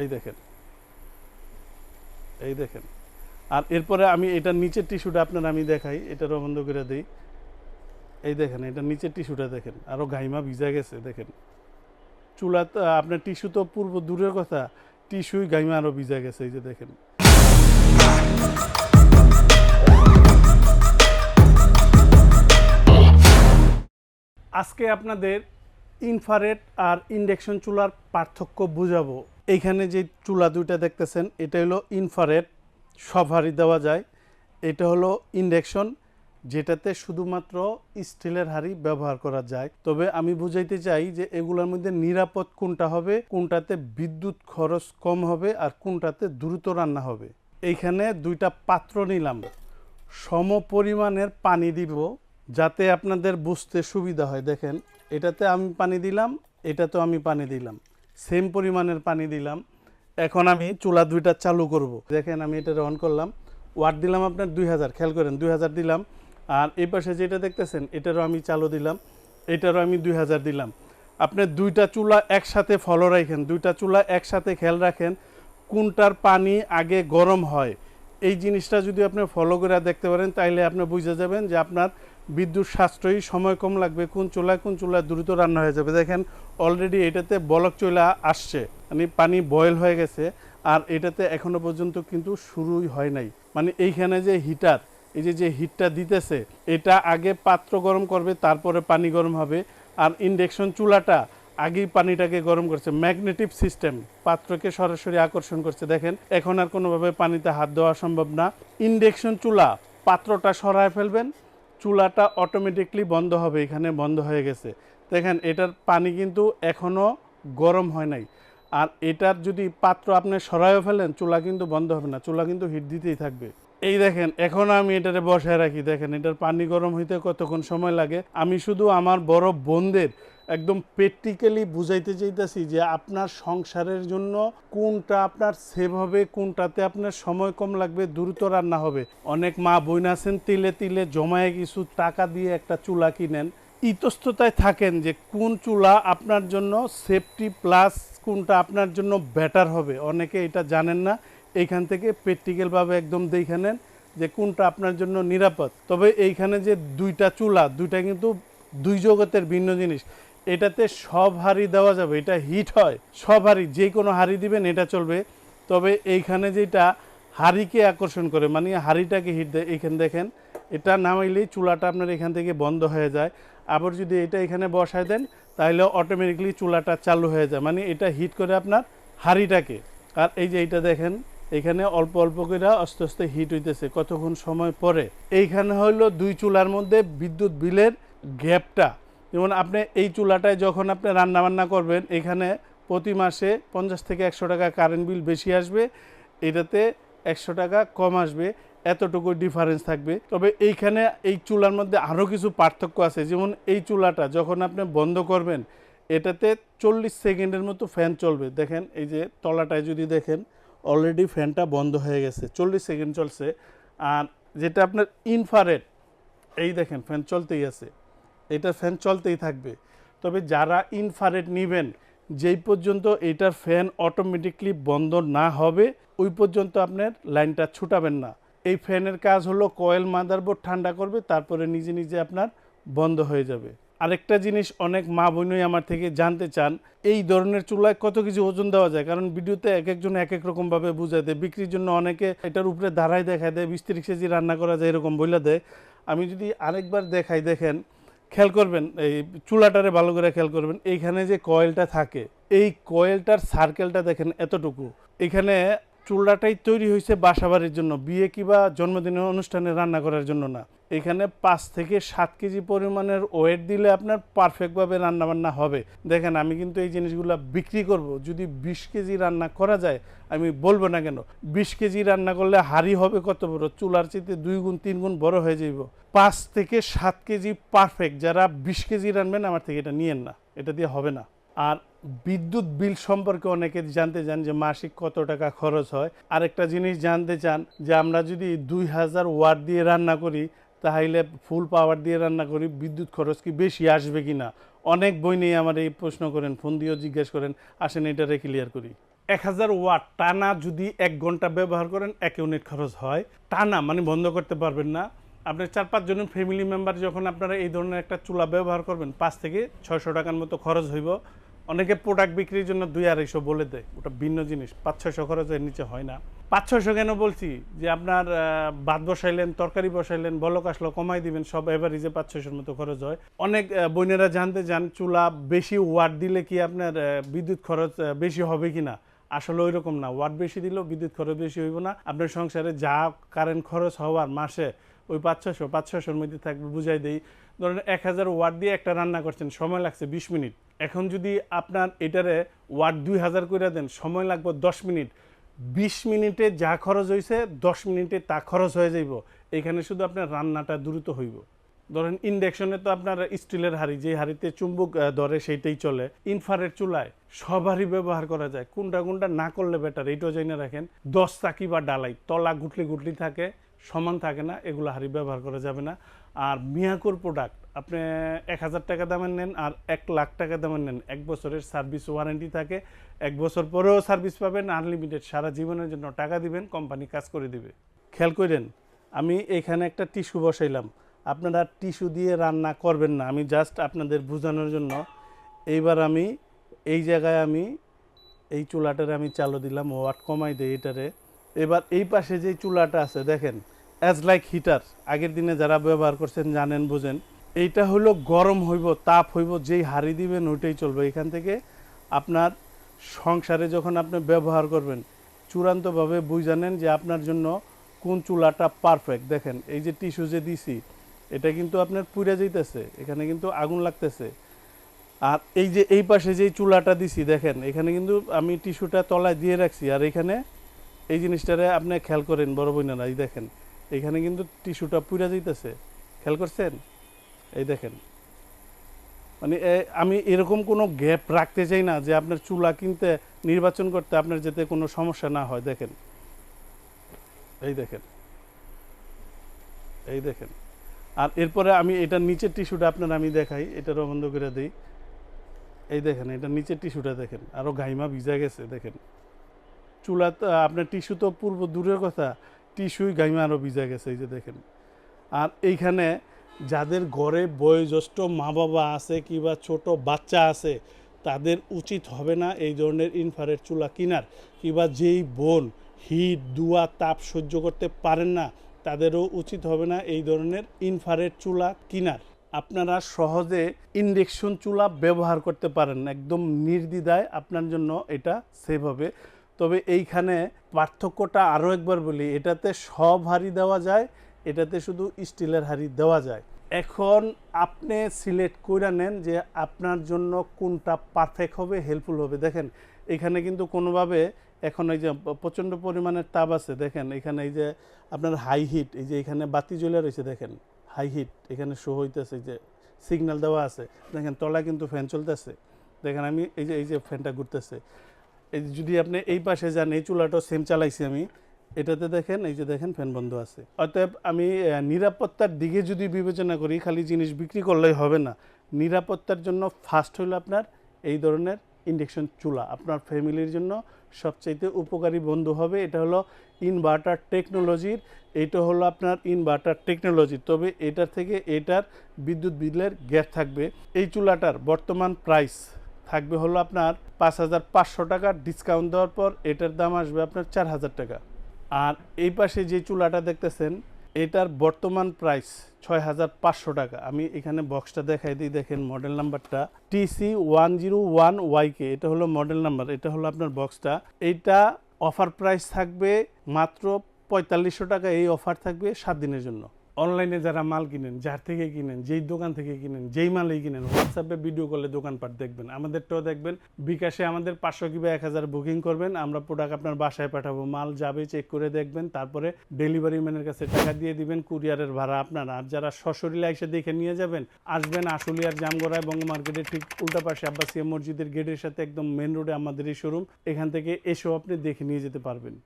এই দেখেন, এই দেখেন। আর এরপরে আমি এটার নিচের টিস্যুটা আপনার আমি দেখাই, এটারও বন্ধ করে দিই। এই দেখেন, এটার নিচের টিস্যুটা দেখেন, আরও গাইমা ভিজা গেছে দেখেন। চুলা আপনার টিস্যু তো পূর্ব দূরের কথা, টিস্যুই গাইমা আরও ভিজা গেছে, এই যে দেখেন। আজকে আপনাদের ইনফ্রারেড আর ইন্ডাকশন চুলার পার্থক্য বুঝাবো। এইখানে যে চুলা দুইটা দেখতেছেন, এটা হলো ইনফ্রারেড, সব হাঁড়ি দেওয়া যায়। এটা হলো ইন্ডাকশন, যেটাতে শুধুমাত্র স্টিলের হাঁড়ি ব্যবহার করা যায়। তবে আমি বুঝাইতে চাই যে এগুলোর মধ্যে নিরাপদ কোনটা হবে, কোনটাতে বিদ্যুৎ খরচ কম হবে, আর কোনটাতে দ্রুত রান্না হবে। এইখানে দুইটা পাত্র নিলাম, সম পরিমাণের পানি দিব যাতে আপনাদের বুঝতে সুবিধা হয়। দেখেন, এটাতে আমি পানি দিলাম, এটাতেও আমি পানি দিলাম, সেম পরিমাণের পানি দিলাম। এখন আমি চুলা দুইটা চালু করব। দেখেন, আমি এটা অন করলাম, ওয়াট দিলাম আপনার 2000, খেয়াল করেন 2000 দিলাম। আর এই পাশে যেটা দেখতেছেন, এটারও আমি চালু দিলাম, এটারও আমি 2000 দিলাম। আপনি দুইটা চুলা একসাথে ফলো রাখেন, দুইটা চুলা একসাথে খেয়াল রাখেন কোনটার পানি আগে গরম হয়। এই জিনিসটা যদি আপনি ফলো করে দেখতে পারেন, তাইলে আপনি বুঝে যাবেন যে আপনার বিদ্যুৎ সাশ্রয়ী, সময় কম লাগবে, কোন চুলায় দ্রুত রান্না হয়ে যাবে। দেখেন, অলরেডি এটাতে বলক চলে আসছে, মানে পানি বয়েল হয়ে গেছে। আর এটাতে এখনো পর্যন্ত কিন্তু শুরুই হয় নাই। মানে এইখানে যে হিটার, এই যে হিটটা দিতেছে, এটা আগে পাত্র গরম করবে, তারপরে পানি গরম হবে। আর ইন্ডাকশন চুলাটা আগেই পানিটাকে গরম করছে, ম্যাগনেটিক সিস্টেম, পাত্রকে সরাসরি আকর্ষণ করছে। দেখেন, এখন আর কোনোভাবে পানিতে হাত দেওয়া সম্ভব না। ইন্ডাকশন চুলা, পাত্রটা সরায় ফেলবেন, চুলাটা অটোমেটিকলি বন্ধ হবে। এখানে বন্ধ হয়ে গেছে। দেখেন, এটার পানি কিন্তু এখনও গরম হয় নাই। আর এটার যদি পাত্র আপনি সরাইও ফেলেন, চুলা কিন্তু বন্ধ হবে না, চুলা কিন্তু হিট দিতেই থাকবে। এই দেখেন, এখন আমি এটারে বসায় রাখি। দেখেন, এটার পানি গরম হইতে কতক্ষণ সময় লাগে। আমি শুধু আমার বড় বোনদের একদম প্র্যাকটিক্যালি বুঝাইতে চাইতেছি যে আপনার সংসারের জন্য কোনটা আপনার সেভ হবে, কোনটাতে আপনার সময় কম লাগবে, দ্রুত রান্না হবে। অনেক মা বোন আছেন তিলে তিলে জমায়ে কিছু টাকা দিয়ে একটা চুলা কিনেন, ইতস্ততায় থাকেন যে কোন চুলা আপনার জন্য সেফটি প্লাস কোনটা আপনার জন্য বেটার হবে। অনেকে এটা জানেন না, এইখান থেকে প্র্যাকটিক্যালভাবে একদম দেখে নেন যে কোনটা আপনার জন্য নিরাপদ। তবে এইখানে যে দুইটা চুলা, দুইটা কিন্তু দুই জগতের ভিন্ন জিনিস। এটাতে সব হাঁড়ি দেওয়া যাবে, এটা হিট হয়, সব হাঁড়ি যে কোনো হাঁড়ি দিবেন এটা চলবে। তবে এইখানে যেটা হাঁড়িকে আকর্ষণ করে, মানে হাঁড়িটাকে হিট দেয়, এইখানে দেখেন, এটা নামাইলেই চুলাটা আপনার এখান থেকে বন্ধ হয়ে যায়। আবার যদি এটা এখানে বসায় দেন, তাহলে অটোমেটিকলি চুলাটা চালু হয়ে যায়, মানে এটা হিট করে আপনার হাঁড়িটাকে। আর এই যে এইটা দেখেন, এখানে অল্প অল্প করে আস্তে আস্তে হিট হইতেছে কতক্ষণ সময় পরে। এইখানে হলো দুই চুলার মধ্যে বিদ্যুৎ বিলের গ্যাপটা। যেমন আপনি এই চুলাটায় যখন আপনি রান্নাবান্না করবেন, এখানে প্রতি মাসে 50 থেকে 100 টাকা কারেন্ট বিল বেশি আসবে, এটাতে 100 টাকা কম আসবে, এতটুকু ডিফারেন্স থাকবে। তবে এইখানে এই চুলার মধ্যে আরও কিছু পার্থক্য আছে। যেমন এই চুলাটা যখন আপনি বন্ধ করবেন, এটাতে 40 সেকেন্ডের মতো ফ্যান চলবে। দেখেন, এই যে তলাটায় যদি দেখেন, অলরেডি ফ্যানটা বন্ধ হয়ে গেছে, 40 সেকেন্ড চলছে। আর যেটা আপনার ইনফ্রারেড, এই দেখেন ফ্যান চলতেই আছে, এটা ফ্যান চলতেই থাকবে। তবে যারা ইনফ্রারেড নেবেন, যেই পর্যন্ত এটার ফ্যান অটোমেটিকলি বন্ধ না হবে, ওই পর্যন্ত আপনার লাইনটা ছুটাবেন না। এই ফ্যানের কাজ হলো কয়েল মাদারবোর্ড ঠান্ডা করবে, তারপরে নিজে নিজে আপনার বন্ধ হয়ে যাবে। আরেকটা জিনিস অনেক মা বোনই আমার থেকে জানতে চান, এই ধরনের চুলায় কত কিছু ওজন দেওয়া যায়। কারণ ভিডিওতে এক একজন এক এক রকমভাবে বুঝায় দেয়, বিক্রির জন্য অনেকে এটার উপরে দাঁড়ায় দেখায় দেয় 20-30 কেজি রান্না করা যায় এরকম বলে দেয়। আমি যদি আরেকবার দেখাই, দেখেন, খেয়াল করবেন, এই চুলাটারে ভালো করে খেয়াল করবেন, এইখানে যে কয়েলটা থাকে, এই কয়েলটার সার্কেলটা দেখেন এতটুকু। এখানে চুলাটাই তৈরি হয়েছে বাসাবাড়ির জন্য, বিয়ে কিংবা জন্মদিনের অনুষ্ঠানে রান্না করার জন্য না। এখানে 5 থেকে 7 কেজি পরিমাণের ওয়েট দিলে আপনার পারফেক্টভাবে রান্নাবান্না হবে। দেখেন, আমি কিন্তু এই জিনিসগুলো বিক্রি করব। যদি 20 কেজি রান্না করা যায়, আমি বলবো না কেন। 20 কেজি রান্না করলে হাঁড়ি হবে কত বড়, চুলার চেয়ে 2 গুণ 3 গুণ বড় হয়ে যাইব। 5 থেকে 7 কেজি পারফেক্ট। যারা 20 কেজি রানবেন, আমার থেকে এটা নিয়েন না, এটা দিয়ে হবে না। আর বিদ্যুৎ বিল সম্পর্কে অনেকে জানতে চান যে মাসিক কত টাকা খরচ হয়। আরেকটা জিনিস জানতে চান যে আমরা যদি 2000 ওয়াট দিয়ে রান্না করি, তাহলে ফুল পাওয়ার দিয়ে রান্না করি, বিদ্যুৎ খরচ কি বেশি আসবে কি না। অনেক বই নিয়ে আমার এই প্রশ্ন করেন, ফোন দিয়েও জিজ্ঞেস করেন। আসেন এটারে ক্লিয়ার করি। 1000 ওয়াট টানা যদি 1 ঘন্টা ব্যবহার করেন 1 ইউনিট খরচ হয় টানা, মানে বন্ধ করতে পারবেন না। আপনার 4-5 জনের ফ্যামিলি মেম্বার যখন আপনারা এই ধরনের একটা চুলা ব্যবহার করবেন 5 থেকে 600 টাকার মতো খরচ হইব। অনেকে প্রোডাক্ট বিক্রির জন্য 200-250 বলে দেয়, ওটা ভিন্ন জিনিস। 500-600 খরচের নিচে হয় না। 500-600 কেন বলছি, যে আপনার ভাত বসাইলেন, তরকারি বসাইলেন, বলক আসলো, কমাই দিবেন, সব এভারেজে 500-600 মতো খরচ হয়। অনেক বোনেরা জানতে চান চুলা বেশি ওয়াট দিলে কি আপনার বিদ্যুৎ খরচ বেশি হবে কিনা। আসলে ওই রকম না, ওয়াট বেশি দিলেও বিদ্যুৎ খরচ বেশি হইব না। আপনার সংসারে যা কারেন্ট খরচ হওয়ার মাসে ওই 500-500-500-র মধ্যে থাকবে। বুঝাই দেই, ধরেন 1000 ওয়াট দিয়ে একটা রান্না করছেন, সময় লাগছে 20 মিনিট। এখন যদি আপনার এটারে ওয়াট 2000 করে দেন, সময় লাগবে 10 মিনিট। 20 মিনিটে যা খরচ হয়েছে 10 মিনিটে তা খরচ হয়ে যাইব। এখানে শুধু আপনার রান্নাটা দ্রুত হইব। ধরেন ইন্ডাকশনে তো আপনার স্টিলের হাঁড়ি, যে হাঁড়িতে চুম্বক ধরে সেইটাই চলে। ইনফ্রারেড চুলায় সব হাঁড়ি ব্যবহার করা যায়, কোনটা কোনটা না করলে বেটার এইটাও জেনে রাখেন। 10 চাকি বা ডালাই তলা গুটলি গুটলি থাকে, সমান থাকে না, এগুলো হাঁড়ি ব্যবহার করা যাবে না। আর মিয়াকোর প্রোডাক্ট আপনি 1000 টাকা দামের নেন আর 1 লাখ টাকা দামের নেন, 1 বছরের সার্ভিস ওয়ারেন্টি থাকে। 1 বছর পরেও সার্ভিস পাবেন, আনলিমিটেড সারা জীবনের জন্য টাকা দিবেন, কোম্পানি কাজ করে দিবে। খেয়াল করেন, আমি এখানে একটা টিস্যু বসাইলাম, আপনারা টিস্যু দিয়ে রান্না করবেন না, আমি জাস্ট আপনাদের বোঝানোর জন্য। এইবার আমি এই জায়গায় আমি এই চুলাটারে আমি চালু দিলাম, ওয়াট কমাই দেই এটারে। এবার এই পাশে যে চুলাটা আছে দেখেন, অ্যাজ লাইক হিটার, আগের দিনে যারা ব্যবহার করছেন জানেন, বুঝেন। এইটা হলো গরম হইব, তাপ হইব, যেই হাঁড়ি দিবেন ওইটাই চলবে। এখান থেকে আপনার সংসারে যখন আপনি ব্যবহার করবেন চূড়ান্তভাবে বুঝানেন যে আপনার জন্য কোন চুলাটা পারফেক্ট। দেখেন এই যে টিস্যু যে দিছি, এটা কিন্তু আপনার পুড়ে যাইতেছে, এখানে কিন্তু আগুন লাগতেছে। আর এই যে এই পাশে যেই চুলাটা দিছি দেখেন, এখানে কিন্তু আমি টিস্যুটা তলায় দিয়ে রাখছি। আর এখানে এই জিনিসটারে আপনি খেয়াল করেন বড় বোনেরা, এই দেখেন এখানে কিন্তু টিস্যুটা পুড়ে যাইতেছে, খেয়াল করছেন? এই দেখেন, মানে আমি এরকম কোনো গ্যাপ রাখতে চাই না যে আপনার চুলা কিনতে নির্বাচন করতে আপনার যাতে কোনো সমস্যা না হয়। দেখেন, এই দেখেন, এই দেখেন। আর এরপরে আমি এটার নিচের টিস্যুটা আপনার আমি দেখাই, এটারও বন্ধ করে দিই। এই দেখেন, এটার নিচের টিস্যুটা দেখেন, আরও গাইমা ভিজা গেছে। দেখেন চুলা আপনার টিস্যু তো পূর্ব দূরের কথা, টিস্যুই গাইমা আরও ভিজা গেছে, এই যে দেখেন। আর এইখানে যাদের ঘরে বয়োজ্যেষ্ঠ মা বাবা আছে কিংবা ছোট বাচ্চা আছে, তাদের উচিত হবে না এই ধরনের ইনফ্রারেড চুলা কেনার। কিংবা যেই বোন হিট ধোঁয়া তাপ সহ্য করতে পারেন না, তাদেরও উচিত হবে না এই ধরনের ইনফ্রারেড চুলা কেনার। আপনারা সহজে ইন্ডাকশন চুলা ব্যবহার করতে পারেন, একদম নির্দ্বিধায় আপনার জন্য এটা সেভ হবে। তবে এইখানে পার্থক্যটা আরও একবার বলি, এটাতে সব হাঁড়ি দেওয়া যায়, এটাতে শুধু স্টিলের হাঁড়ি দেওয়া যায়। এখন আপনি সিলেক্ট করে নেন যে আপনার জন্য কোনটা পারফেক্ট হবে, হেল্পফুল হবে। দেখেন এখানে কিন্তু কোনোভাবে এখন এই যে প্রচণ্ড পরিমাণের তাপ আছে, দেখেন এখানে এই যে আপনার হাই হিট, এই যে এখানে বাতি জ্বলে রয়েছে, দেখেন হাই হিট এখানে শো হইতেছে, যে সিগন্যাল দেওয়া আছে। দেখেন তলায় কিন্তু ফ্যান চলতেছে, দেখেন আমি এই যে ফ্যানটা ঘুরতেছে। এই যদি আপনি এই পাশে যান, এই চুলাটাও সেম চালাইছি আমি, এটাতে দেখেন এই যে দেখেন ফ্যান বন্ধ আছে। অতএব আমি নিরাপত্তার দিকে যদি বিবেচনা করি, খালি জিনিস বিক্রি করলেই হবে না, নিরাপত্তার জন্য ফার্স্ট হলো আপনার এই ধরনের ইন্ডাকশন চুলা আপনার ফ্যামিলির জন্য সবচাইতে উপকারী বন্ধু হবে। এটা হলো ইনভার্টার টেকনোলজির, এইটা হলো আপনার ইনভার্টার টেকনোলজি। তবে এটার থেকে এটার বিদ্যুৎ বিলের গ্যাপ থাকবে। এই চুলাটার বর্তমান প্রাইস থাকবে হলো আপনার 5500 টাকা, ডিসকাউন্ট দেওয়ার পর এটার দাম আসবে আপনার 4000 টাকা। আর এই পাশে যে চুলাটা দেখতেছেন, এটার বর্তমান প্রাইস 6500 টাকা। আমি এখানে বক্সটা দেখাই দিই, দেখেন মডেল নাম্বারটা TC101YK, এটা হলো মডেল নাম্বার, এটা হলো আপনার বক্সটা। এইটা অফার প্রাইস থাকবে মাত্র 4500 টাকা। এই অফার থাকবে 7 দিনের জন্য। অনলাইনে যারা মাল কিনেন, যার থেকে কিনেন, যেই দোকান থেকে কিনেন, যেই মালেই কিনেন, হোয়াটসঅ্যাপে ভিডিও কলে দোকানপাট দেখবেন, আমাদেরটাও দেখবেন। বিকাশে আমাদের 500 কিংবা 1000 বুকিং করবেন, আমরা প্রোডাক্ট আপনার বাসায় পাঠাবো। মাল যাবে, চেক করে দেখবেন, তারপরে ডেলিভারি ম্যানের কাছে টাকা দিয়ে দিবেন, কুরিয়ারের ভাড়া আপনার। আর যারা সশরীরে এসে দেখে নিয়ে যাবেন, আসবেন আশুলিয়ার জামগড়ায় বঙ্গ মার্কেটের ঠিক উল্টা পাশে আব্বাসিয়া মসজিদের গেটের সাথে একদম মেন রোডে আমাদের এই শোরুম। এখান থেকে এসেও আপনি দেখে নিয়ে যেতে পারবেন।